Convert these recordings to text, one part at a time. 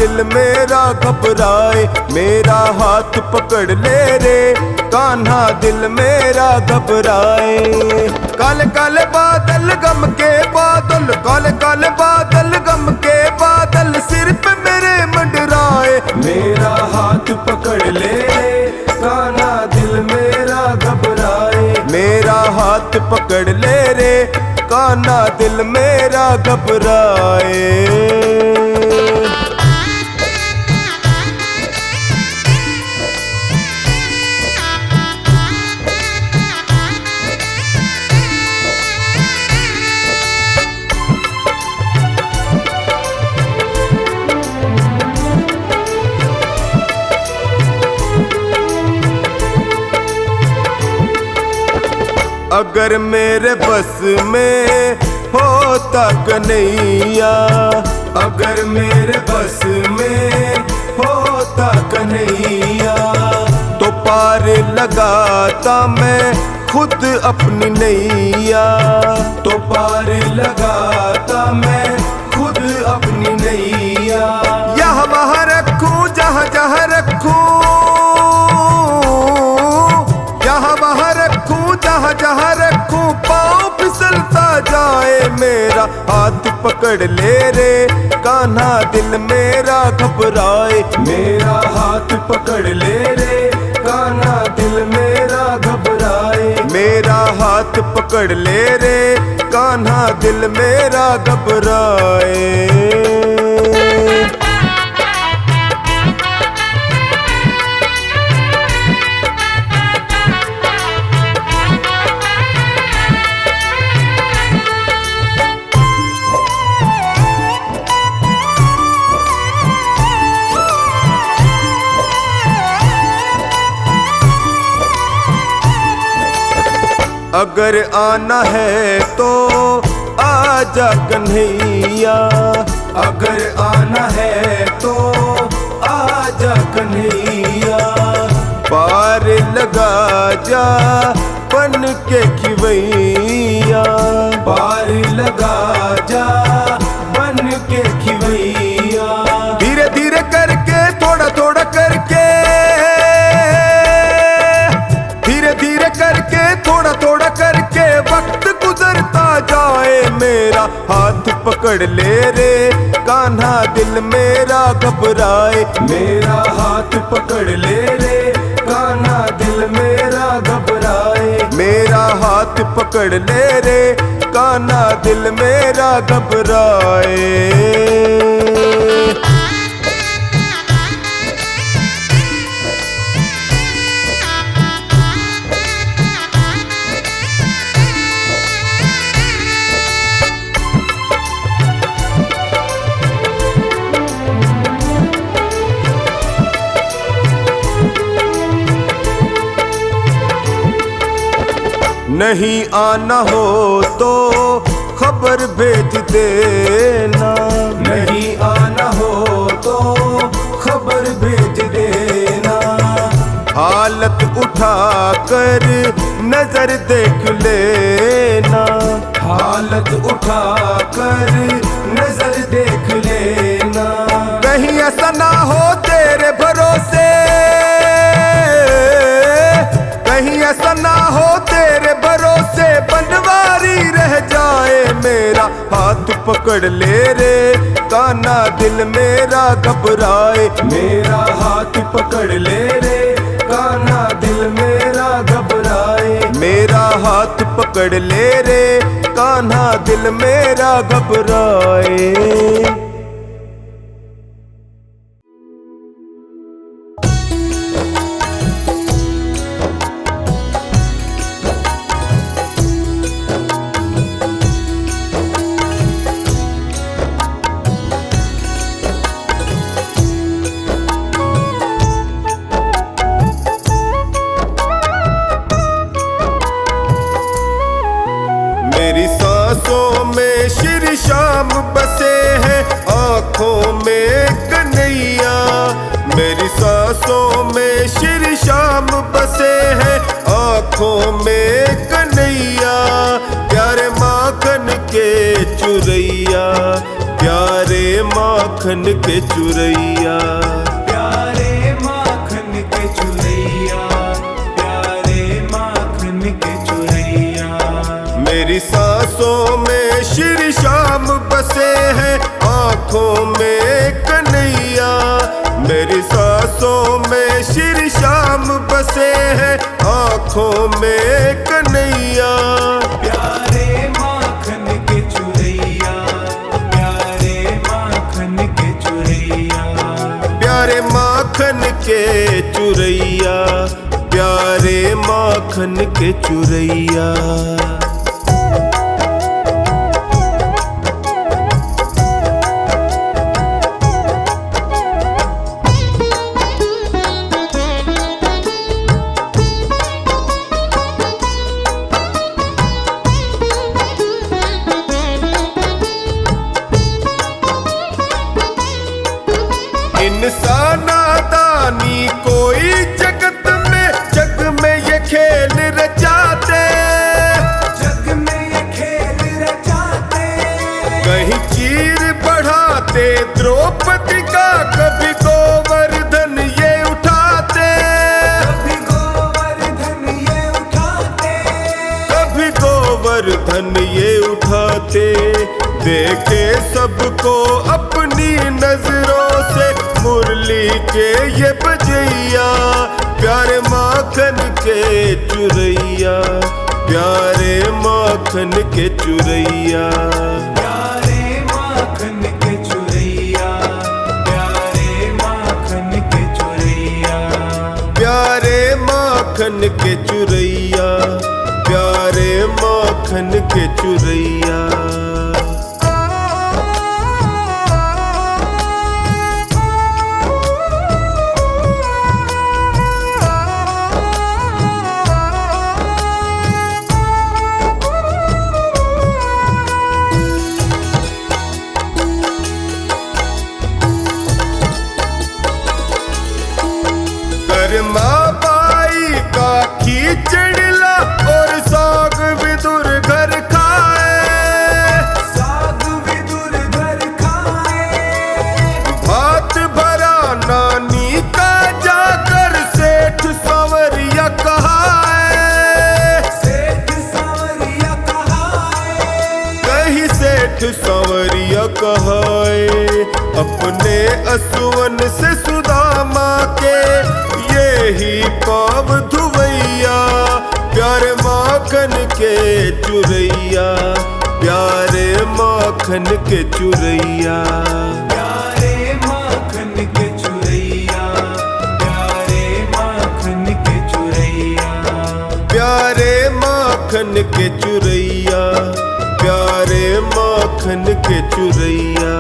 दिल मेरा घबराए, मेरा हाथ पकड़ ले रे कान्हा दिल मेरा घबराए। काले काले बादल गम के बादल, काले काले बादल गम के बादल सिर पे मेरे मंडराए, मेरा हाथ पकड़ ले रे कान्हा दिल मेरा घबराए, मेरा हाथ पकड़ ले रे कान्हा दिल मेरा घबराए। अगर मेरे बस में होता कन्हैया, अगर मेरे बस में होता कन्हैया, तो पार लगाता मैं खुद अपनी नैया, तो पार लगाता मैं खुद अपनी नैया। यहाँ वहाँ रखूं जहाँ जहाँ रखूं, यहाँ वहाँ रखूं जहाँ जहाँ रखूं, पाँव फिसलता जाए मेरा हाथ पकड़ ले रे कान्हा दिल मेरा घबराए, मेरा हाथ पकड़ ले रे कान्हा दिल मेरा घबराए, मेरा हाथ पकड़ ले रे कान्हा दिल मेरा घबराए। अगर आना है तो आजा कन्हैया, अगर आना है तो आजा कन्हैया, पार लगा जा बन के खिवैया, पार लगा जा बन के खिवैया। धीरे धीरे करके थोड़ा थोड़ा करके, धीरे धीरे करके थोड़ा थोड़ा करके वक्त गुजरता जाए, मेरा हाथ पकड़ ले रे कान्हा दिल मेरा घबराए, मेरा हाथ पकड़ ले रे कान्हा दिल मेरा घबराए, मेरा हाथ पकड़ ले रे कान्हा दिल मेरा घबराए। नहीं आना हो तो खबर भेज देना, नहीं आना हो तो खबर भेज देना, हालत उठा कर नजर देख लेना, हालत उठा कर नजर देख लेना। कहीं ऐसा ना हो तेरे भरोसे, कहीं ऐसा ना हो तेरे भरोसे बनवारी रह जाए, मेरा हाथ पकड़ ले रे कान्हा दिल मेरा घबराए, मेरा हाथ पकड़ ले रे कान्हा दिल मेरा घबराए, मेरा हाथ पकड़ ले रे कान्हा दिल मेरा घबराए। मेरी सांसों में श्री श्याम बसे हैं, आँखों में कन्हैया, मेरी सांसों में श्री श्याम बसे हैं, आँखों में कन्हैया, प्यारे माखन के चुरैया, प्यारे माखन के चुरैया, प्यारे माखन के चुरैया, प्यारे माखन के चुरैया। मेरी सांसों में श्री श्याम बसे हैं, आँखों में कन्हैया। मेरी सांसों में श्री श्याम बसे हैं, आँखों में कन्हैया। प्यारे माखन के चुरैया, प्यारे माखन के चुरैया। प्यारे माखन के चुरैया, प्यारे माखन के चुरैया। इंसाना दानी कोई जगत में ये खेल रचाते, जग में ये खेल रचाते। कहीं चीर बढ़ाते द्रौपदी का, कभी गोवर्धन ये उठाते, कभी गोवर्धन ये उठाते, कभी गोवर्धन ये उठाते। देखे सबको अपनी नजरों से मुरली के ये बजैया। प्यारे माखन के चुरैया, प्यारे माखन के चुरैया। प्यारे माखन के चुरैया, प्यारे माखन के चुरैया। प्यारे माखन के चुरैया, प्यारे माखन के चुरैया। माँ बाई का खींचड़ला और साग विदुर घर खाए, साग विदुर घर खाए। भात भरा नानी का जाकर सेठ संवरिया कहाए, सेठ संवरिया कहाए। कहीं सेठ संवरिया कहाए। अपने असुवन से सुदामा के ही पाव धुवैया। प्यारे माखन के चुरैया, प्यारे माखन के चुरैया। प्यारे माखन के चुरैया, प्यारे माखन के चुरैया। प्यारे माखन के चुरैया, प्यारे माखन के चुरैया।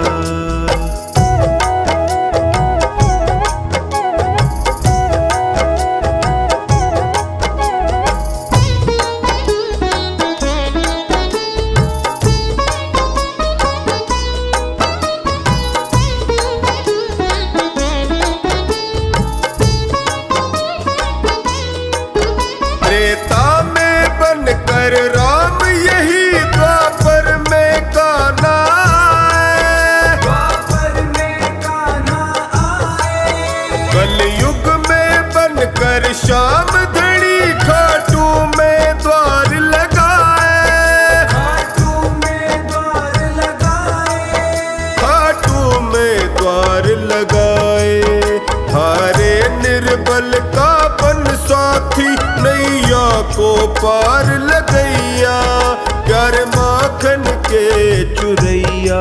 त्रेता में बनकर राम यही द्वापर में कान्हा आए, द्वापर में कान्हा आए। कलयुग में बनकर श्याम धड़ी खाटू में द्वार लगाए, खाटू में द्वार लगाए, खाटू में द्वार लगाए। हारे निर्बल का बन साथी, नैया को पार लगैया। प्यारे माखन के चुरैया,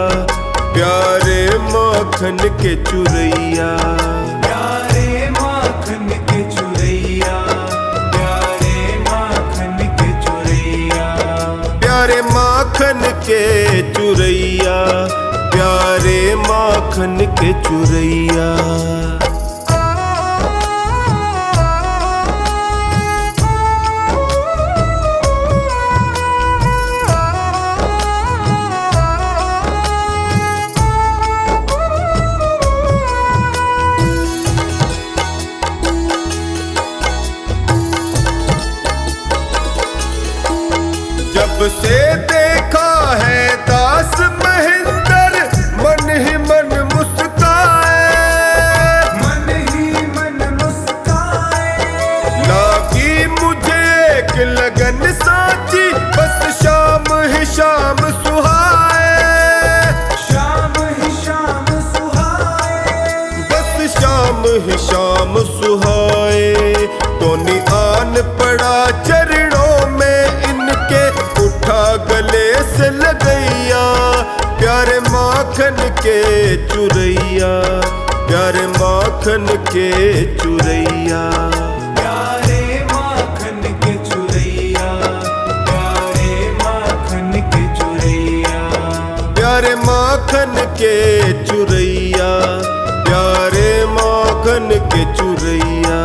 प्यारे माखन के चुरैया। प्यारे माखन के चुरैया, प्यारे माखन के चुरैया। प्यारे माखन के चुरैया, प्यारे माखन के चुरैया। जब से देखा है दास महेंद्र, मन ही शाम सुहाए। टोनी आन पड़ा चरणों में इनके, उठा गले से लगैया। प्यारे माखन के चुरैया, प्यारे माखन के चुरैया। प्यारे माखन के चुरैया, प्यारे माखन के चुरैया। प्यारे माखन के चुरैया, प्यारे माखन के चुरैया।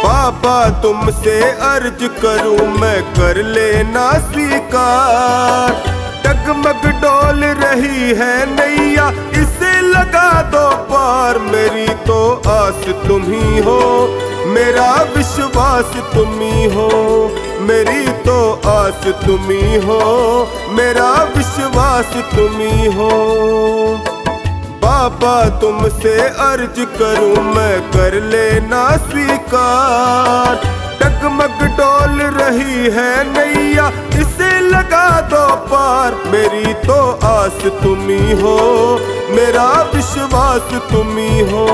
बाबा तुमसे अर्ज करूं मैं, कर लेना स्वीकार। डगमग डोल रही है नैया, इसे लगा दो पार। मेरी तो आस तुम ही हो, मेरा विश्वास तुम ही हो। मेरी तो आस तुम ही हो, मेरा विश्वास तुम ही हो। बाबा तुमसे अर्ज करूं मैं, कर लेना स्वीकार। डगमग डोल रही है नैया, इसे लगा दो पार। मेरी तो आस तुम ही हो, मेरा विश्वास तुम ही हो।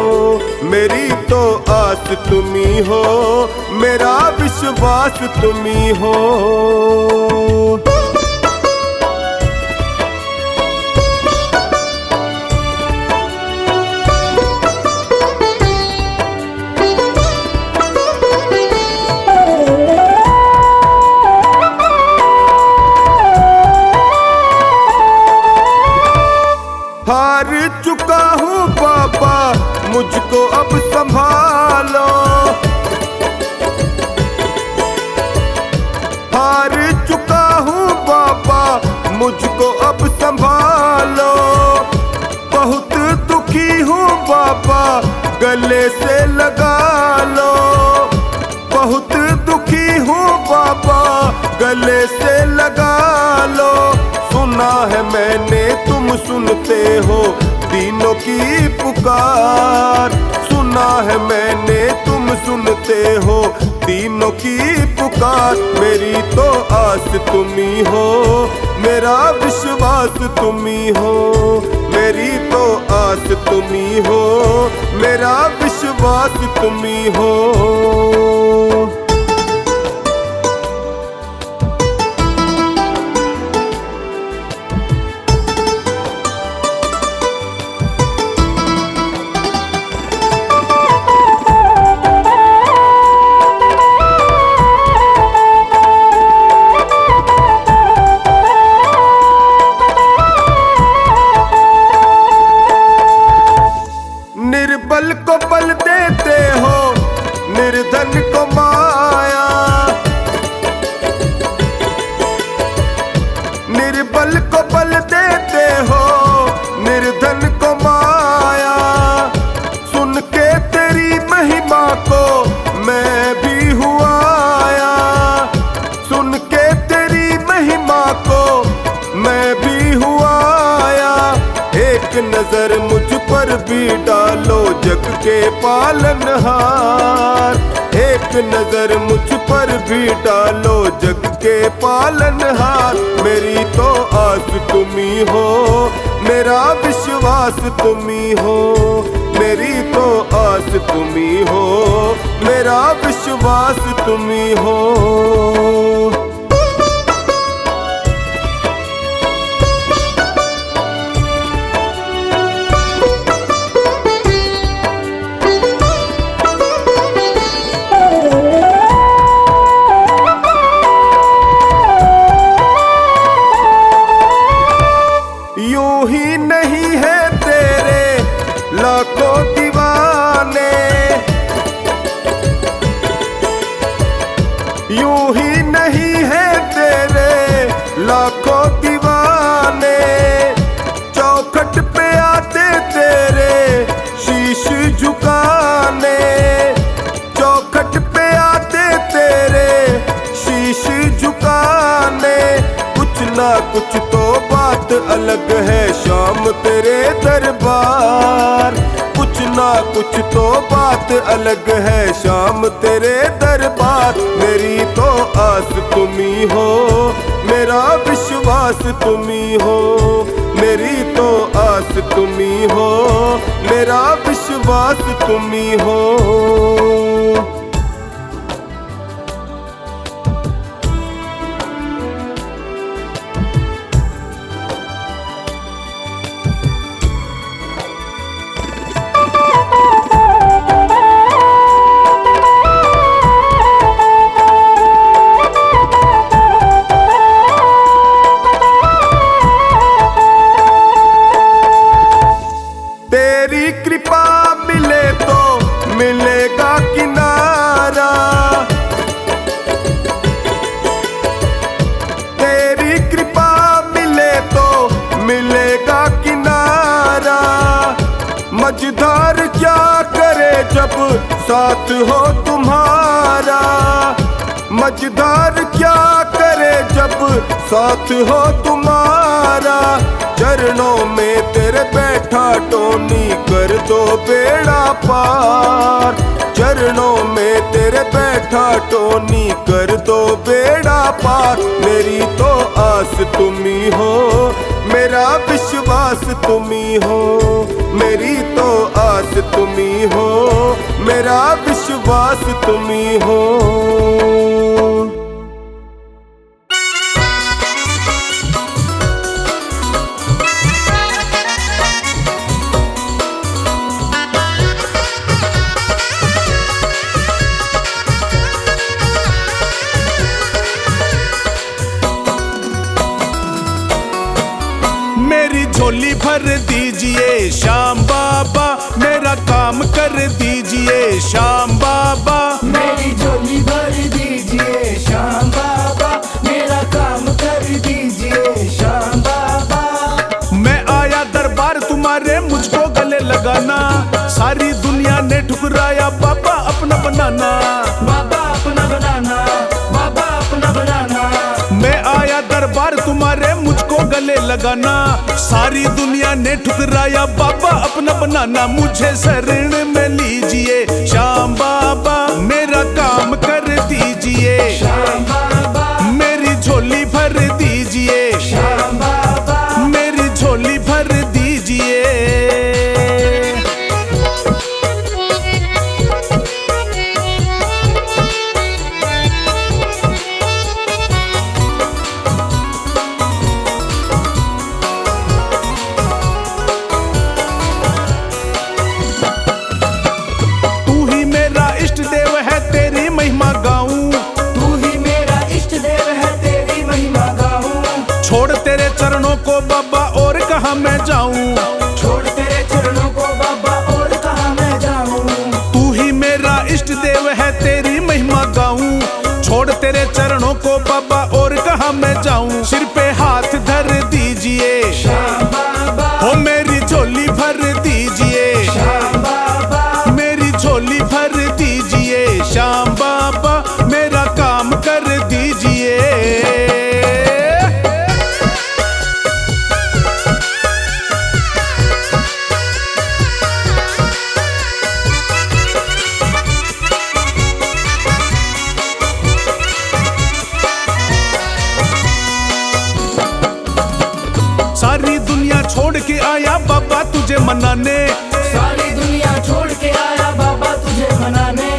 मेरी तो आस तुम ही हो, मेरा विश्वास तुम ही हो। हार चुका हूँ बाबा, मुझको अब संभालो। हार चुका हूँ बाबा, मुझको अब संभालो। बहुत दुखी हूँ बाबा, गले से लगा लो। बहुत दुखी हूँ बाबा, गले से लगा लो। सुना है मैंने तुम सुनते हो दीनों की पुकार। सुना है मैंने तुम सुनते हो दीनों की पुकार। मेरी तो आस तुम ही हो, मेरा विश्वास तुम ही हो। मेरी तो आस तुम ही हो, मेरा विश्वास तुम ही हो। निर्बल को बल देते हो, निर्धन को माया। निर्बल को बल देते हो, निर्धन को माया। सुन के तेरी महिमा को मैं भी हुआ आया। सुन के तेरी महिमा को मैं भी हुआ आया। एक नजर मुझ पर भी डालो जग के पालनहार। एक नजर मुझ पर भी डालो जग के पालनहार। मेरी तो आस तुम ही हो, मेरा विश्वास तुम ही हो। मेरी तो आस तुम ही हो, मेरा विश्वास तुम ही हो। यूं ही नहीं है तेरे लाखों दीवाने। यूं ही नहीं है तेरे लाखों दीवाने। चौखट पे आते तेरे शीश झुकाने। चौखट पे आते तेरे शीश झुकाने। कुछ ना कुछ तो बात अलग है शाम तेरे दरबार। कुछ ना कुछ तो बात अलग है शाम तेरे दरबार। मेरी तो आस तुम्ही हो, मेरा विश्वास तुम्ही हो। मेरी तो आस तुम्ही हो, मेरा विश्वास तुम्ही हो। तेरी कृपा मिले तो मिलेगा किनारा। तेरी कृपा मिले तो मिलेगा किनारा। मझधार क्या करे जब साथ हो तुम्हारा। मझधार क्या करे जब साथ हो तुम्हारा। चरणों में तेरे बैठा टोनी कर दो बेड़ा पार। चरणों में तेरे बैठा टोनी कर दो बेड़ा पार। मेरी तो आस तुम्ही हो, मेरा विश्वास तुम्ही हो। मेरी तो आस तुम्ही हो, मेरा विश्वास तुम्ही हो। मेरी झोली भर दीजिए श्याम बाबा, मेरा काम कर दीजिए श्याम बाबा। मेरी झोली भर दीजिए श्याम बाबा, मेरा काम कर दीजिए श्याम बाबा। मैं आया दरबार तुम्हारे, मुझको गले लगाना। सारी दुनिया ने ठुकराया बाबा अपना बनाना। बाबा अपना बनाना, बाबा अपना बनाना। मैं आया दरबार तुम्हारे, मुझको गले लगाना। सारी दुनिया ने ठुकराया बाबा अपना बनाना। मुझे शरण में लीजिए श्याम बाबा, मेरा काम कर दीजिए श्याम बाबा। मेरी झोली भर दीजिए श्याम बाबा। मेरी झोली भर दीजिए। छोड़ तेरे चरणों को बाबा और कहाँ मैं जाऊं। छोड़ तेरे चरणों को बाबा और कहाँ मैं जाऊं। तू ही मेरा इष्ट देव है, तेरी महिमा गाऊं। छोड़ तेरे चरणों को बाबा और कहाँ मैं जाऊं। सिर पे हाथ धर दीजिए श्याम बाबा। हो मेरी झोली भर दीजिए श्याम बाबा। मेरी झोली भर दीजिए श्याम बाबा, मेरा काम कर दीजिए। सारी दुनिया छोड़ के आया बाबा तुझे मनाने। सारी दुनिया छोड़ के आया बाबा तुझे मनाने।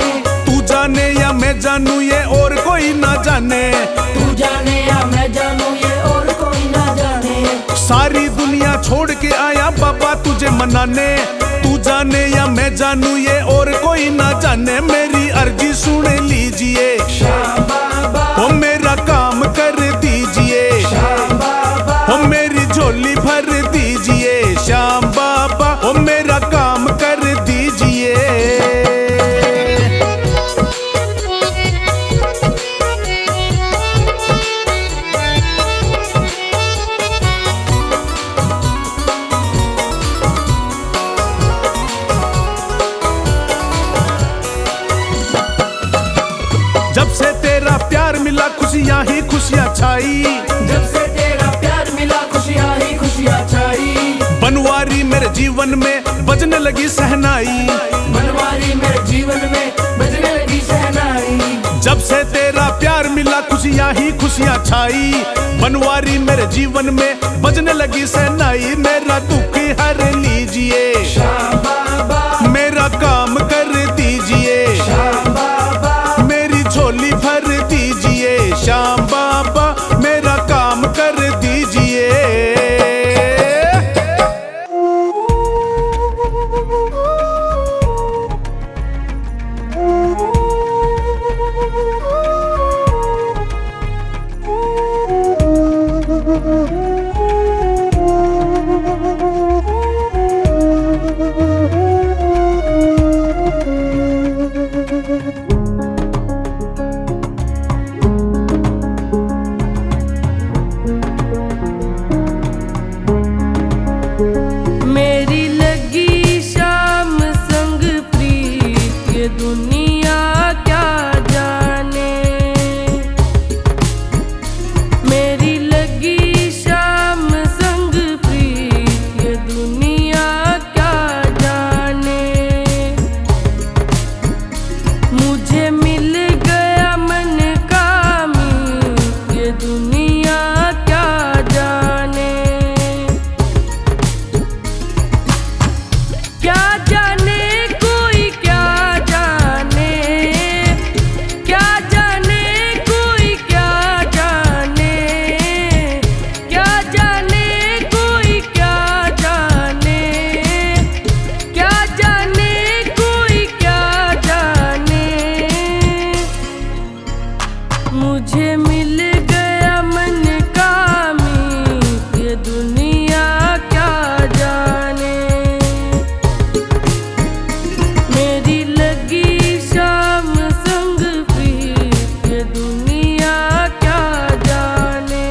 तू जाने या मैं जानू ये और कोई ना जाने। तू जाने या मैं जानू ये और कोई ना जाने। सारी दुनिया छोड़ के आया बाबा तुझे मनाने। तू जाने या मैं जानू ये और कोई ना जाने। मेरी अर्जी सुन लीजिए श्याम बाबा। हो मेरा काम कर दीजिए श्याम बाबा। हो मेरी झोली भर दीजिए श्याम बाबा, हो मेरा काम कर दीजिए। जब से तेरा प्यार मिला खुशियाँ ही खुशियाँ छाई। जब से तेरा प्यार मिला खुशियाँ ही खुशियाँ छाई। बनवारी मेरे जीवन में बजने लगी सहनाई, बनवारी मेरे जीवन में बजने लगी शहनाई। जब से तेरा प्यार मिला खुशियाँ ही खुशियाँ छाई। बनवारी मेरे जीवन में बजने लगी सहनाई। मेरा दुख हर लीजिए श्याम बाबा, मेरा काम कर दीजिए, श्याम बाबा, मेरी झोली भर दीजिए। श्याम बाबा मेरा काम कर दीजिए। मेरी लगी शाम संग प्रीत ये दुनिया क्या जाने। मेरी लगी शाम संग प्रीत ये दुनिया क्या जाने। मुझे मिल गया मन का मीत ये दुनिया क्या जाने। क्या जाने कोई क्या जाने, क्या जाने कोई क्या जाने, क्या जाने कोई क्या जाने, क्या जाने कोई क्या जाने। मुझे मिल गया मन का मीत ये दुनिया क्या जाने। मेरी लगी शाम संग प्रीत ये दुनिया क्या जाने।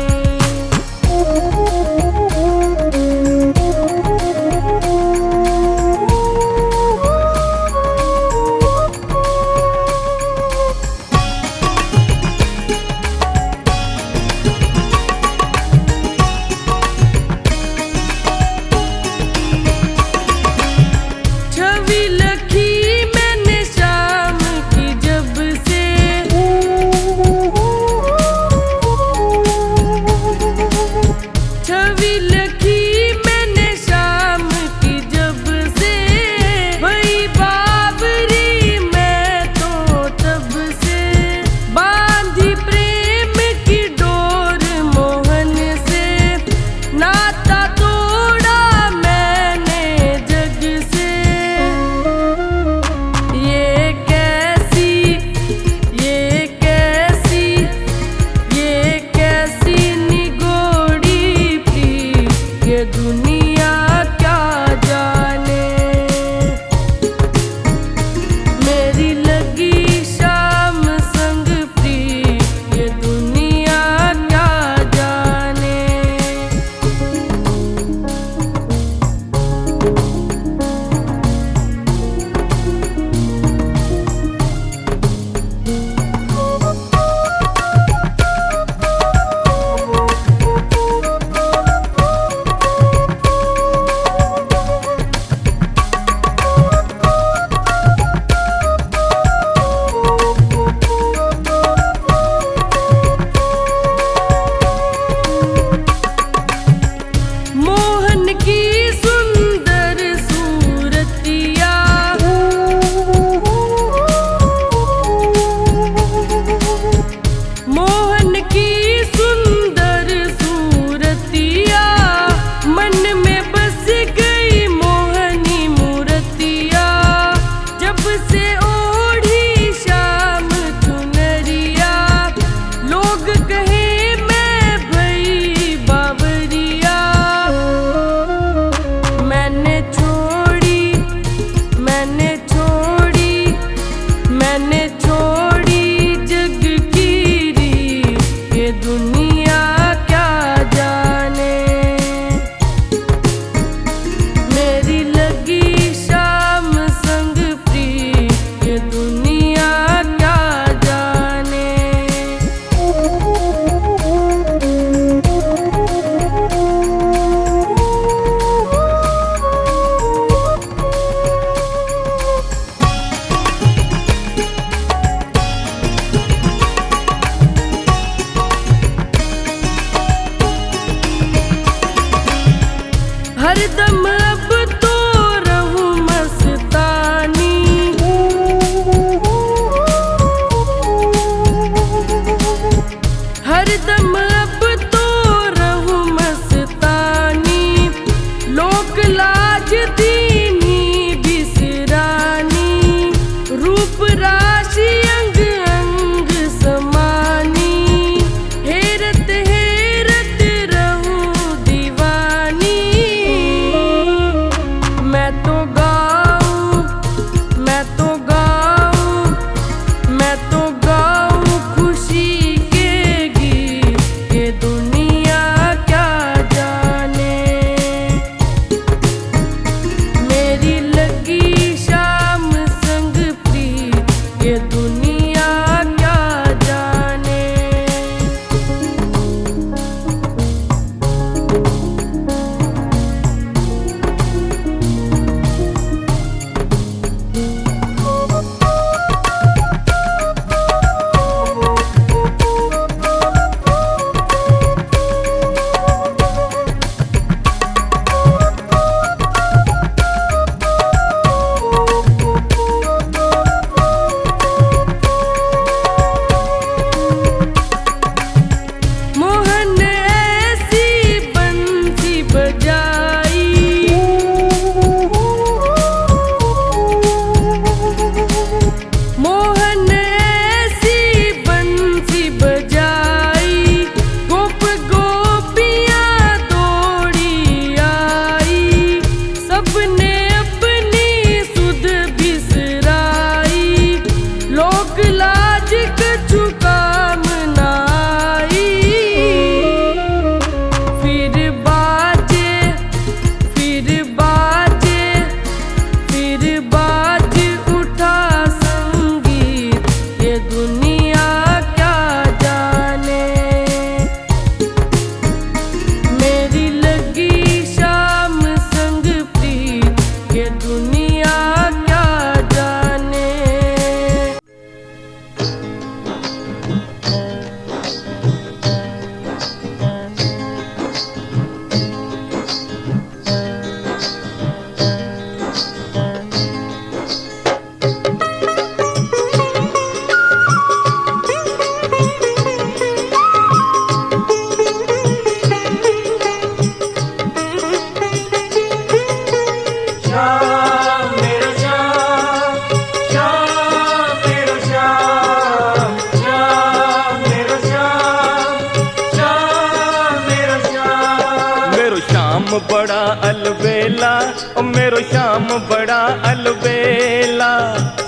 बड़ा अलबेला, ओ मेरो श्याम बड़ा अलबेला।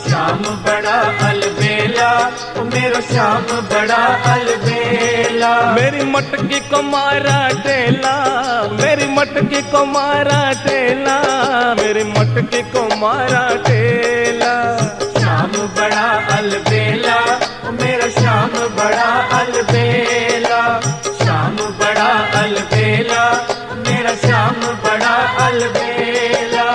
श्याम बड़ा अलबेला, ओ मेरो श्याम बड़ा अलबेला। मेरी मटकी को मारा टेला, मेरी मटकी को मारा टेला, मेरी मटकी को मारा टेला। श्याम बड़ा अलबेला, ओ मेरा श्याम बड़ा अलबेला। श्याम बड़ा अलबेला, मेरा श्याम बड़ा अलबेला।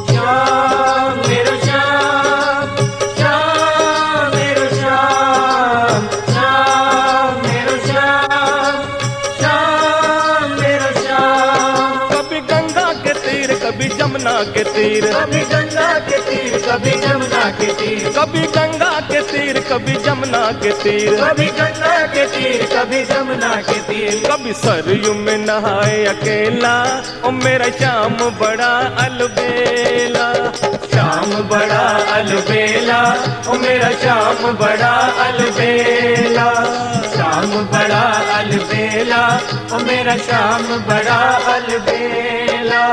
श्याम मेरो श्याम, श्याम मेरो श्याम, श्याम मेरो श्याम, श्याम मेरो श्याम। कभी गंगा के तीर, कभी जमुना के तीर, कभी गंगा के तीर, कभी जमुना के तीर, कभी गंगा के तीर, कभी जमुना के तीर, कभी गंगा के तीर, कभी जमुना के तीर। कभी सरयू में नहाए अकेला, ओ मेरा श्याम बड़ा अलबेला। श्याम बड़ा अलबेला, ओ मेरा श्याम बड़ा अलबेला। श्याम बड़ा अलबेला, ओ मेरा श्याम बड़ा अलबेला।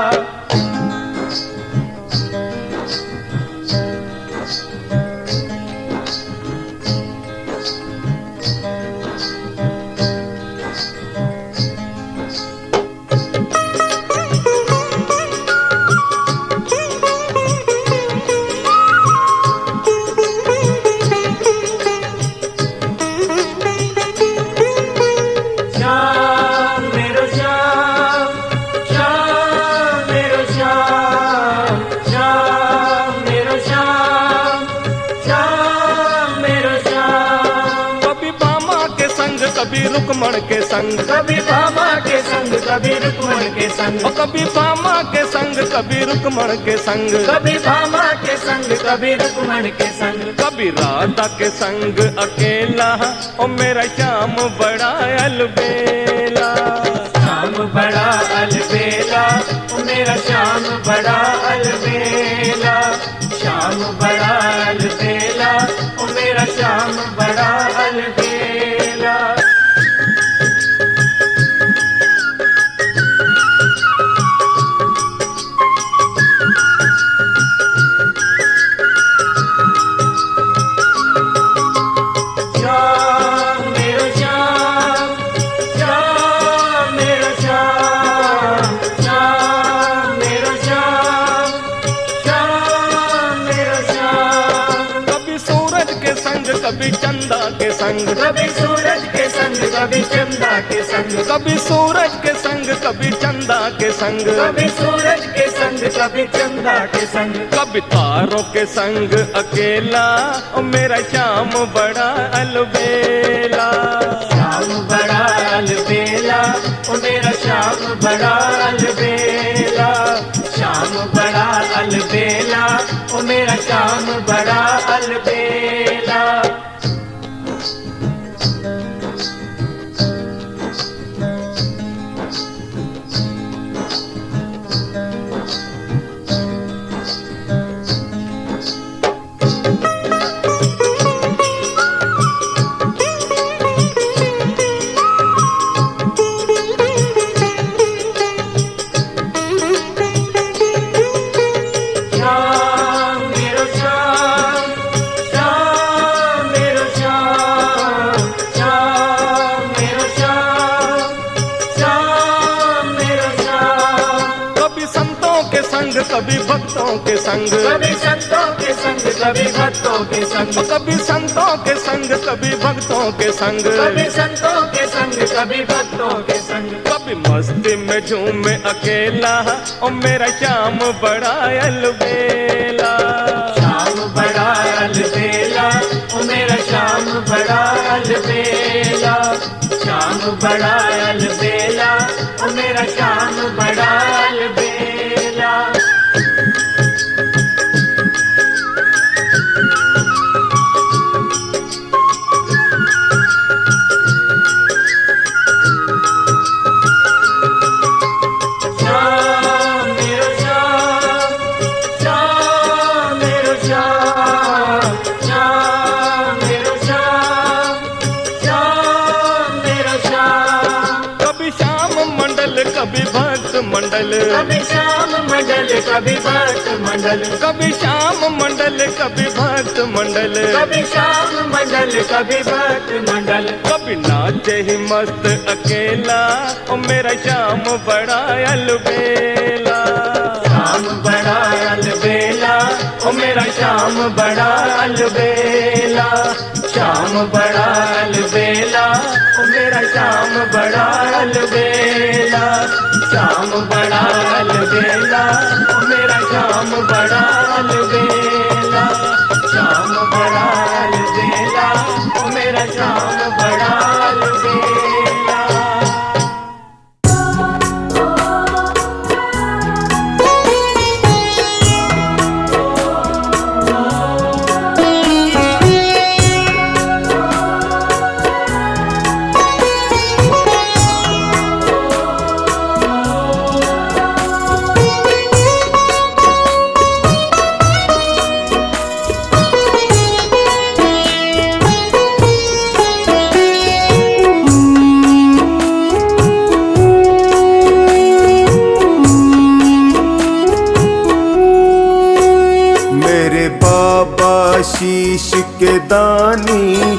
श्याम मेरो श्याम, श्याम मेरो श्याम, श्याम मेरो श्याम, श्याम मेरो श्याम। कभी बामा के संग, कभी रुकमण के संग, कभी भामा के संग, कभी रुक्मण के संग, ओ कभी बामा के संग, कभी रुकमण के संग, कभी भामा के संग, कभी रुक्मण के संग। कभी राधा के संग अकेला, ओ मेरा श्याम बड़ा अलबेला। श्याम बड़ा अलबेला, ओ मेरा श्याम बड़ा अलबेला। श्याम बड़ा अलबेला, ओ मेरा श्याम बड़ा अलबेला। श्याम मेरो श्याम, श्याम मेरो श्याम, श्याम मेरो श्याम, श्याम मेरो श्याम। कभी सूरज के संग, कभी चंदा के संग, कभी सूरज के संग, कभी चंदा के संग, कभी सूरज के संग, कभी चंदा के संग, कभी सूरज के संग, कभी चंदा के संग। कभी तारों के संग अकेला, ओ मेरा श्याम बड़ा अलबेला। श्याम बड़ा अलबेला, ओ मेरा श्याम बड़ा अलबेला। श्याम बड़ा अलबेला, ओ मेरा श्याम बड़ा अलबेला। श्याम मेरो श्याम, श्याम मेरो श्याम, श्याम मेरो श्याम, श्याम मेरो श्याम। कभी संतों के संग, कभी भक्तों के संग, कभी संतों के संग, कभी भक्तों के संग, कभी संतों के संग, कभी भक्तों के संग, कभी संतों के संग, कभी भक्तों के संग। कभी मस्ती में झूमे अकेला, ओ मेरा श्याम बड़ा अलबेला। श्याम बड़ा अलबेला, ओ मेरा श्याम बड़ा अलबेला। श्याम बड़ा अलबेला, ओ मेरा श्याम बड़ा अलबेला। श्याम मेरो श्याम, मंडल, कभी श्याम मंडल कभी भक्त मंडल, कभी श्याम मंडल कभी भक्त मंडल, कभी श्याम मंडल कभी भक्त मंडल। कभी नाचे ही मस्त अकेला, ओ मेरा श्याम बड़ा अलबेला। श्याम बड़ा अलबेला, ओ मेरा श्याम बड़ा अलबेला। श्याम बड़ा अलबेला, ओ मेरा श्याम बड़ा अलबेला। श्याम बड़ा अलबेला, ओ मेरा श्याम बड़ा अलबेला। श्याम बड़ा अलबेला, ओ मेरा श्याम बड़ा अलबेला। मेरे बाबा शीश के दानी,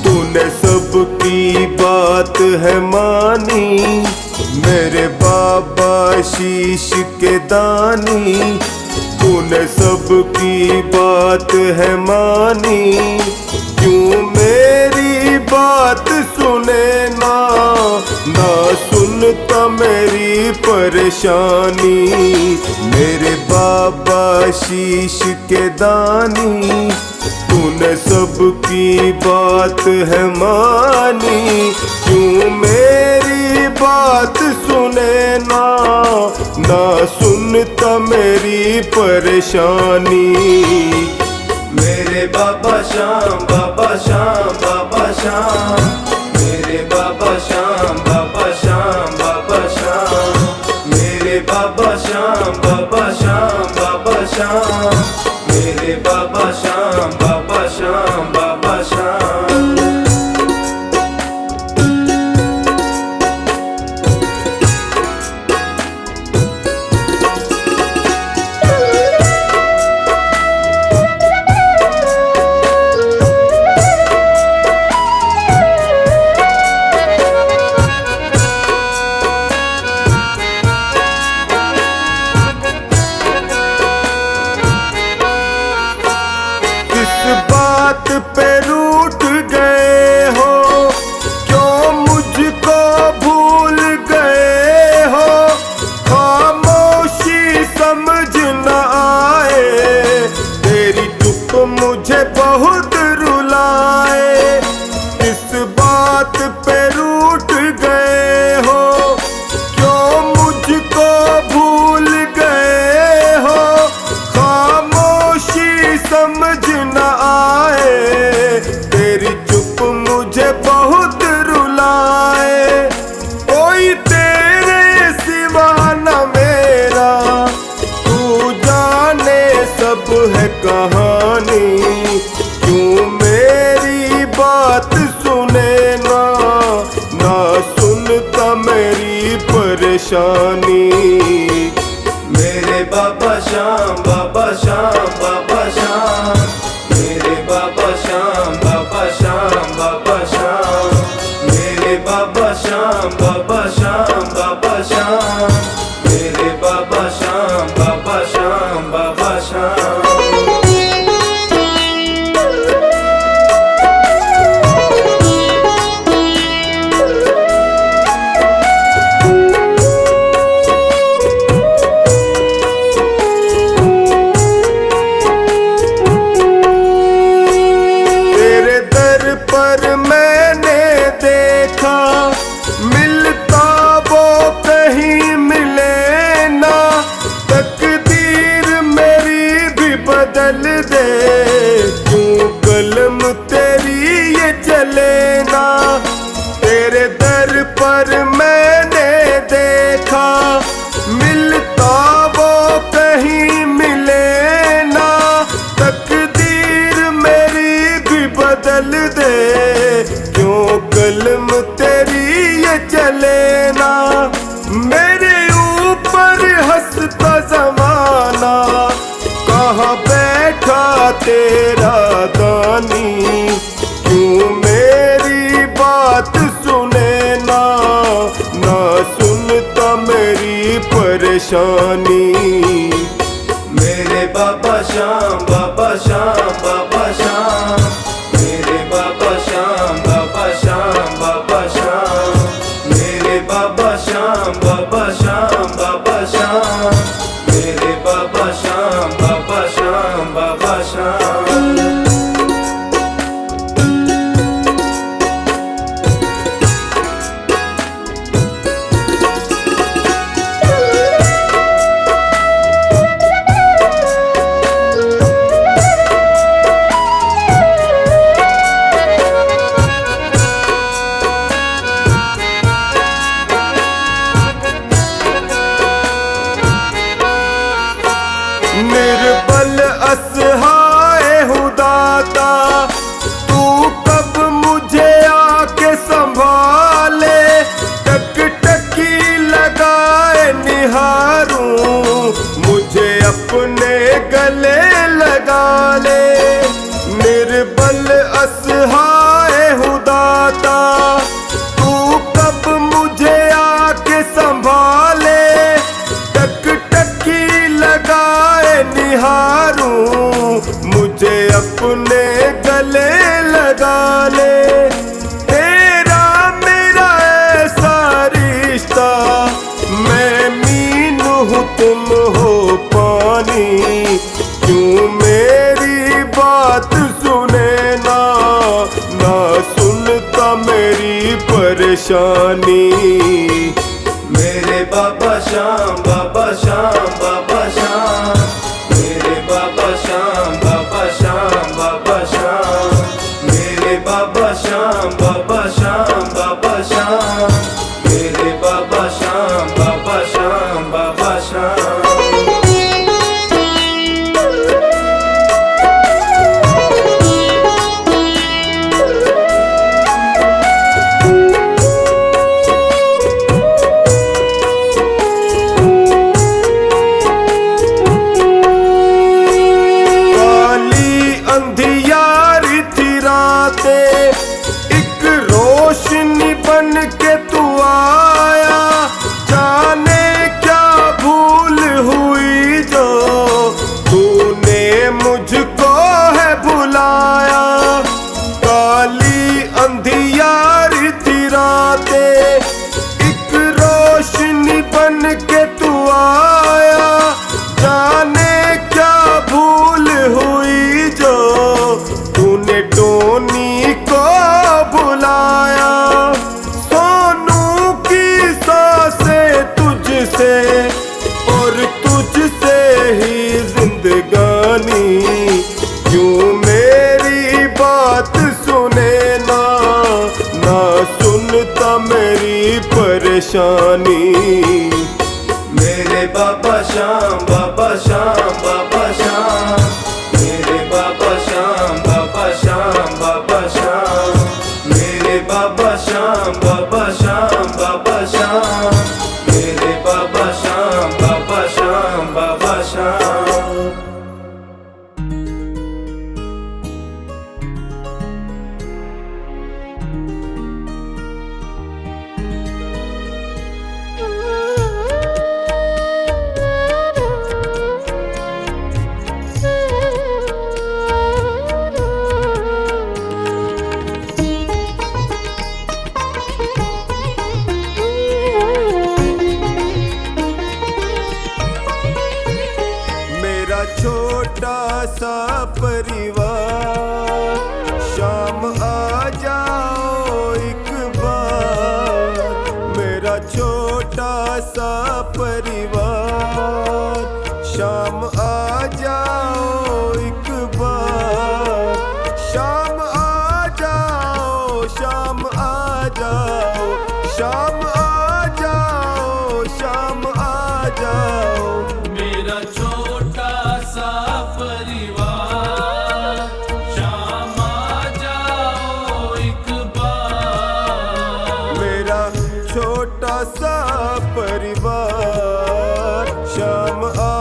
तूने सबकी बात है मानी। मेरे बाबा शीश के दानी, तूने सबकी बात है मानी। क्यों मेरी बात सुने ना, ना सुनता मेरी परेशानी। मेरे बाबा शीश के दानी, तूने सबकी बात है मानी। क्यों मेरी बात सुने ना, ना सुनता मेरी परेशानी। मेरे बाबा श्याम, बाबा श्याम, बाबा श्याम। मेरे बाबा श्याम, बाबा श्याम, बाबा श्याम। मेरे बाबा श्याम, बाबा श्याम, बाबा श्याम। मेरे बाबा श्याम, बाबा श्याम, बाबा श्याम। बात पे रूठ गए हो, क्यों मुझको भूल गए हो। खामोशी समझ न आए, तेरी चुप मुझे बहुत रुलाए। इस बात पे रूठ गए हो, क्यों मुझको भूल गए हो। खामोशी समझ न आए, तेरी चुप मुझे बहुत रुलाए। कोई तेरे सिवा न मेरा, तू जाने सब है कहानी। क्यों मेरी बात सुने ना, ना सुनता मेरी परेशानी। मेरे बाबा श्याम, बाबा श्याम, बाबा श्याम। मेरे बाबा श्याम, बाबा श्याम, बाबा श्याम। मेरे बाबा श्याम, बाबा श्याम, बाबा श्याम। मेरे बाबा श्याम, बाबा श्याम, बाबा श्याम। बदल दे, क्यों कलम तेरी ये चले ना। तेरे दर पर मैंने देखा, मिलता वो कहीं मिले ना। तकदीर मेरी भी बदल दे, क्यों कलम तेरी ये चले ना। मेरे ऊपर जमाना, कहाँ बैठा तेरा दानी, क्यों मेरी बात सुने ना, ना सुनता मेरी परेशानी। मेरे बाबा श्याम, बाबा श्याम, बाबा श्याम, मेरे बाबा श्याम, बाबा श्याम, बाबा श्याम, मेरे बाबा श्याम, बाबा श्याम, बाबा श्याम, मेरे बाबा श्याम, बाबा श्याम, बाबा श्याम। निर्बल असहाय हूँ दाता, तू कब मुझे आके संभाले, टकटकी लगाए निहारूं, मुझे अपने गले लगा ले। निर्बल असहाय हूँ दाता, तू कब मुझे आके संभाले, टकटकी लगाए निहारूं, मुझे अपने गले लगा ले। तेरा मेरा ऐसा रिश्ता, मैं मीन हूँ तुम हो पानी, क्यों मेरी बात सुने ना, ना सुनता मेरी परेशानी। मेरे बाबा श्याम, बाबा श्याम, बाबा श्याम, मेरे बाबा श्याम, बाबा श्याम, बाबा श्याम, मेरे बाबा श्याम, बाबा श्याम, बाबा श्याम, मेरे बाबा श्याम, बाबा श्याम, बाबा श्याम। अंधियारी थी रातें, एक रोशनी बन के तू आया, जाने क्या भूल हुई जो तूने मुझको है भुलाया। काली अंधियारी थी रातें, एक रोशनी बन के तू आया, जाने क्या भूल हुई जो तूने टोनी को बुलाया। सोनू की सांसें तुझसे और तुझसे ही जिंदगानी, क्यों मेरी बात सुने ना, ना सुनता मेरी परेशानी। मेरे बाबा श्याम, बाबा श्याम, बाबा श्याम, मेरे बाबा श्याम, बाबा श्याम, बाबा श्याम, मेरे बाबा श्याम, बाबा श्याम, बाबा श्याम, मेरे बाबा श्याम, बाबा श्याम, बाबा श्याम। छोटा सा परिवार, शाम आ जाओ एक बार। मेरा छोटा सा परिवार, शाम आ जाओ एक बार। शाम आ जाओ, शाम आ जाओ, शाम आ जाओ, शाम आ जाओ। मेरा छोटा सा परिवार, शाम आ जाओ एक बार। मेरा छोटा सा परिवार, शाम आ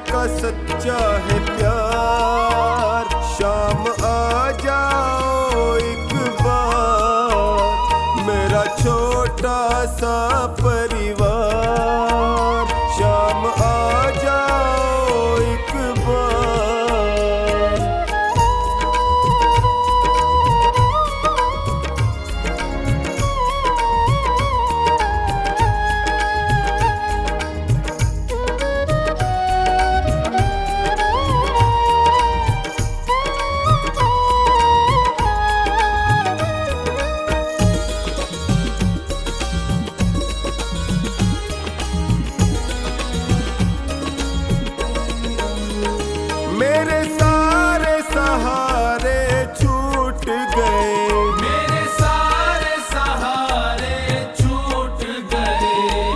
का सच्चा है प्यार। शाम आ जाओ एक बार, मेरा छोटा सा परिवार। शाम आ जाओ एक बार। मेरे सारे सहारे छूट गए, मेरे सारे सहारे छूट गए,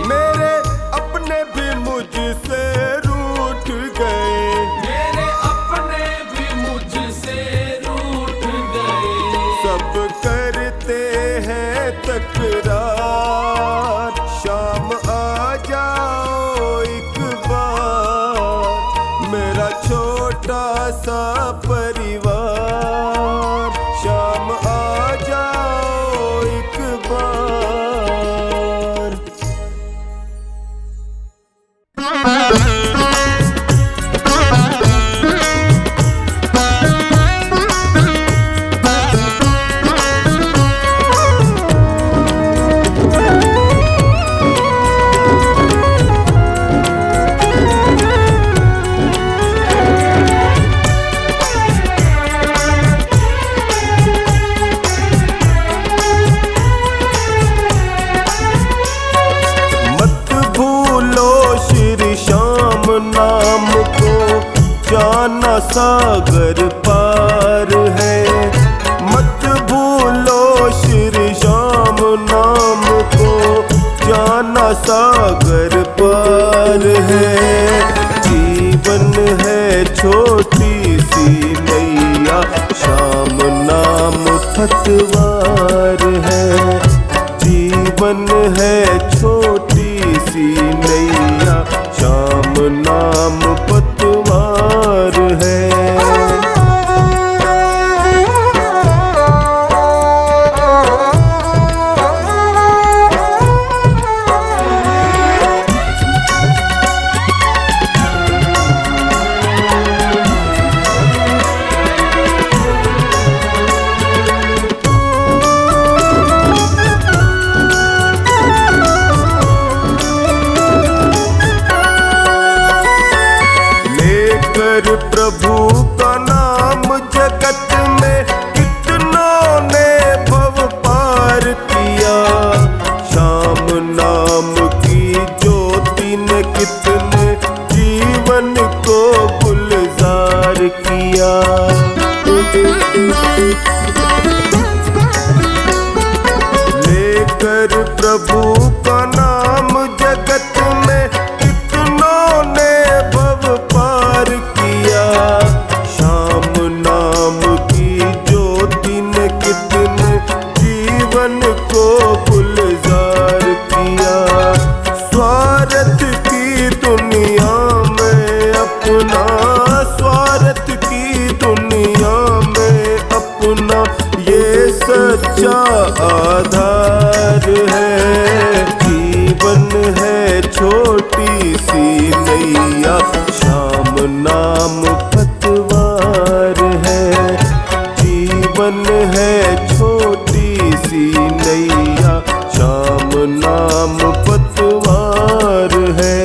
मेरे अपने भी मुझसे रूठ गए। मेरे अपने भी मुझसे रूठ गए। सब करते हैं तकरार। शाम आ जाओ एक बार, मेरा छोटा सा परिवार। शाम आ जाओ एक बार। मत भूलो श्री श्याम नाम को, जाना सागर पार है। मत भूलो श्री श्याम नाम को, जाना सागर पार है। जीवन है छोटी सी नैया, श्याम नाम पतवार है। जीवन है छोटी सी नैया, श्याम नाम पतवार है। प्रभु का नाम जगत में कितनों ने भव पार किया। श्याम नाम की ज्योति ने कितने जीवन को गुलजार किया। लेकर प्रभु का नाम जगत में कितनों ने भव पार किया। श्याम नाम की ज्योति ने कितने जीवन को गुलजार किया। स्वार्थ की दुनिया में अपना, स्वार्थ की दुनिया में अपना ये सच्चा आधार है। जीवन है छोटी सी नैया, श्याम नाम पतवार है। जीवन है छोटी सी नैया, श्याम नाम पतवार है।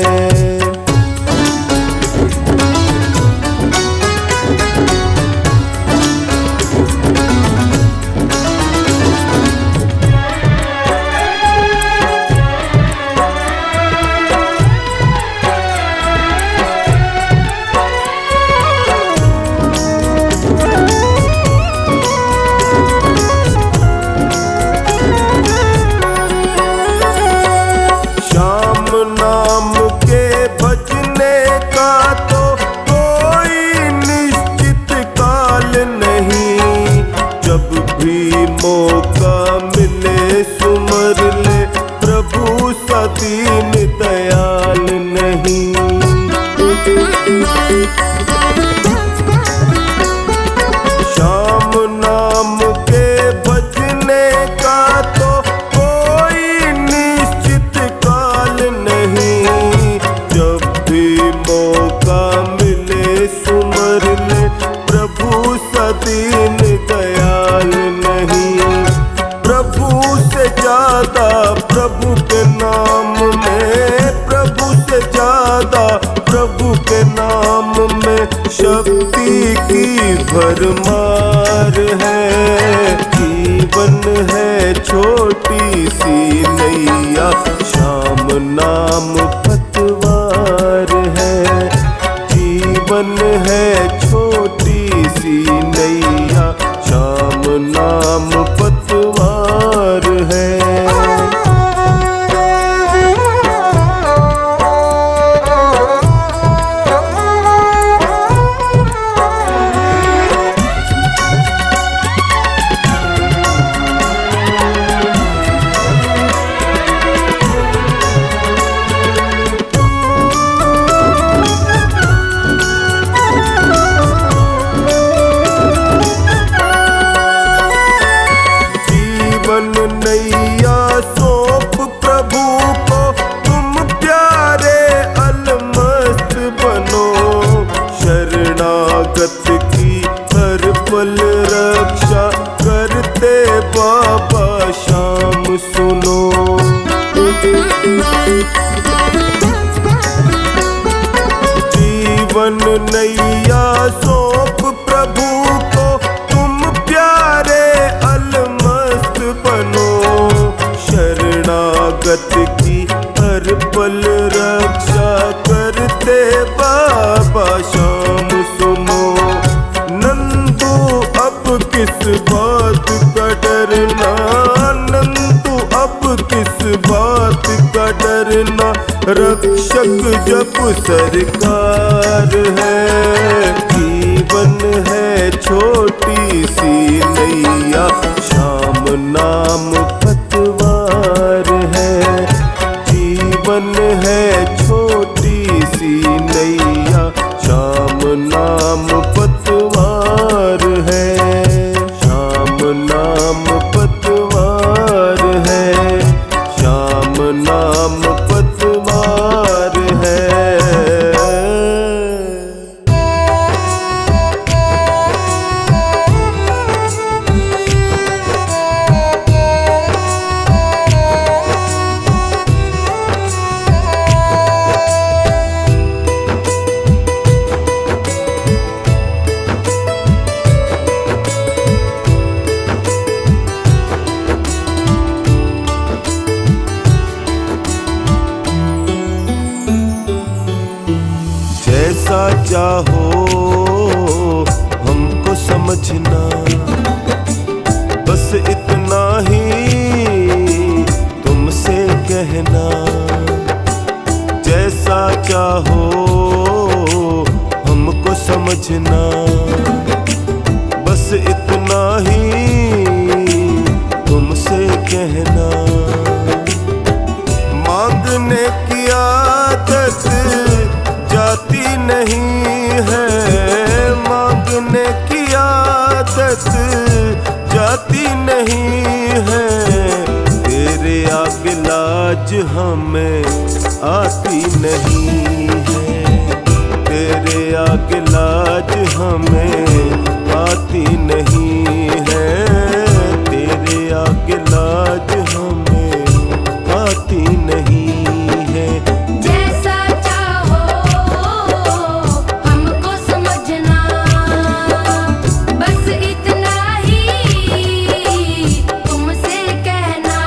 दीन दयाल नहीं। सदा प्रभु के नाम में शक्ति की भरमार है। जीवन है छोटी सी नैया, श्याम नाम पतवार है। जीवन है छोटी सी नैया, श्याम नाम पतवार है। नैया सौंप प्रभु को तुम प्यारे अलमस्त बनो। शरणागत की हर पल रक्षा करते बाबा श्याम सुनो। जीवन नैया सौंप प्रभु को तुम प्यारे अलमस्त बनो। शरणागत की हर पल रक्षा करते बाबा श्याम सुनो। नंदू अब किस बात का डरना, नंदू अब किस बात का डरना, रक्षक जब सरकार है। जीवन है छोटी सी नैया, श्याम नाम पतवार है। जीवन है छोटी सी नैया, श्याम नाम पतवार है। श्याम नाम पतवार है, श्याम नाम पतवार है। जैसा चाहो हमको समझना, बस इतना ही तुमसे कहना। जैसा चाहो हमको समझना, बस इतना ही तुमसे कहना। मांगने की आदत जाती नहीं है, मांगने की आदत जाती नहीं है। तेरे आगे लाज हमें आती नहीं है, तेरे आगे लाज हमें आती नहीं है। तेरे आगे लाज हमें आती नहीं है। जैसा चाहो हमको समझना, बस इतना ही तुमसे कहना।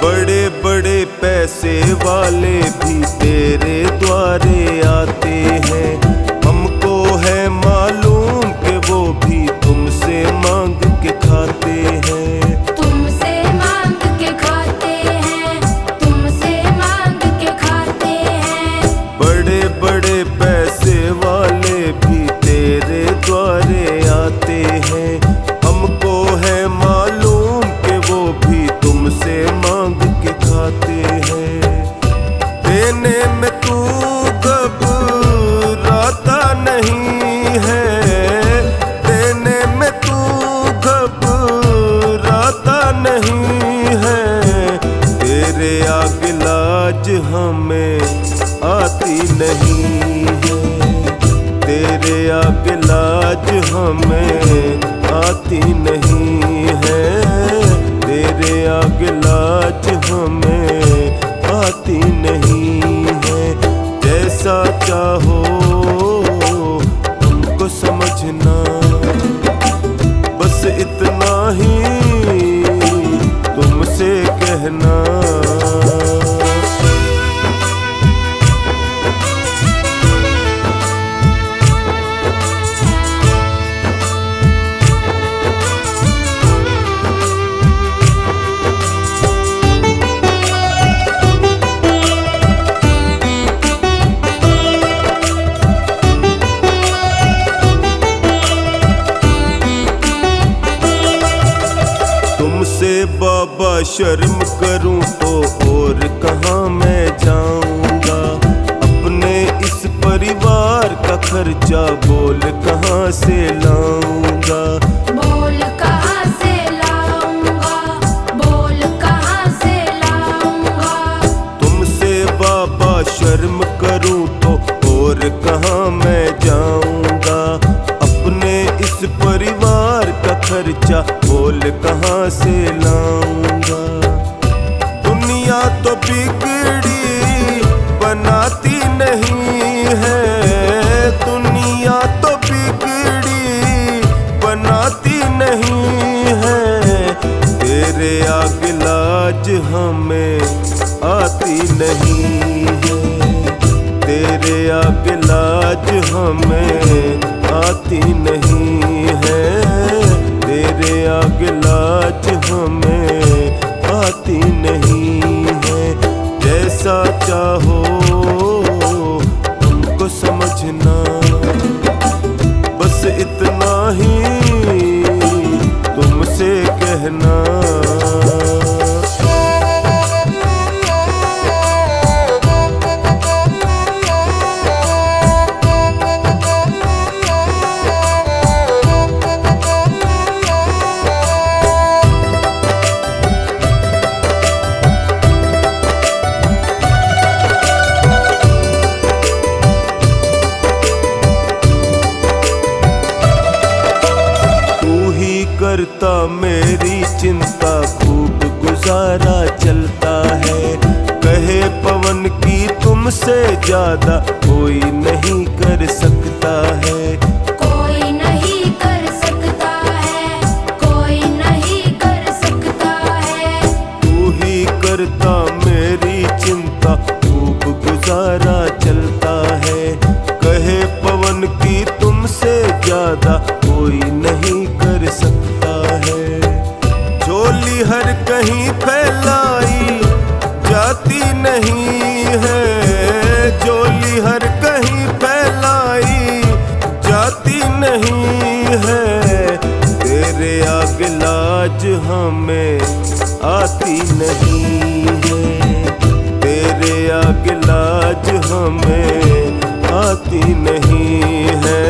बड़े बड़े पैसे वाले भी तेरे द्वारे आते हैं। हमको है मालूम कि वो भी तुमसे मांग के खाते हैं। तुमसे मांग के खाते हैं, तुमसे मांग के खाते हैं। बड़े बड़े पैसे वाले भी तेरे द्वारे आते हैं। हमको है मालूम कि वो भी तुमसे मांग के खाते हैं। हमें आती नहीं है, तेरे आगे लाज हमें आती नहीं है। जैसा चाहो तुमको समझना, बस इतना ही तुमसे कहना। तुमसे बाबा शर्म करूं तो और कहाँ मैं जाऊंगा, अपने इस परिवार का खर्चा बोल कहाँ से लाऊंगा। बोल कहाँ से लाऊंगा, बोल कहाँ से लाऊंगा। तुमसे बाबा शर्म करूं तो और कहाँ मैं जाऊंगा, अपने इस परिवार का खर्चा बोल कहाँ से लाऊंगा। दुनिया तो बिगड़ी बनाती नहीं है, दुनिया तो बिगड़ी बनाती नहीं है, तेरे आगे लाज हमें आती नहीं है, तेरे आगे लाज हमें आती नहीं है, तेरे आगे लाज हमें आती नहीं है। जैसा चाहो तुमको समझना, बस इतना ही तुमसे कहना। करता मेरी चिंता, खूब गुजारा चलता है, कहे पवन की तुमसे ज्यादा कोई नहीं कर सकता है, कोई नहीं कर सकता है, कोई नहीं कर सकता है। तू ही करता मेरी चिंता, खूब गुजारा चलता है, कहे पवन की तुमसे ज्यादा कोई नहीं कर सकता है। झोली हर कहीं फैलाई जाती नहीं है, झोली हर कहीं फैलाई जाती नहीं है, तेरे आगे लाज हमें आती नहीं है, तेरे आगे लाज हमें आती नहीं है,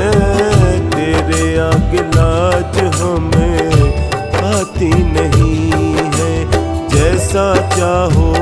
तेरे आगे लाज हमें आती नहीं है। जैसा चाहो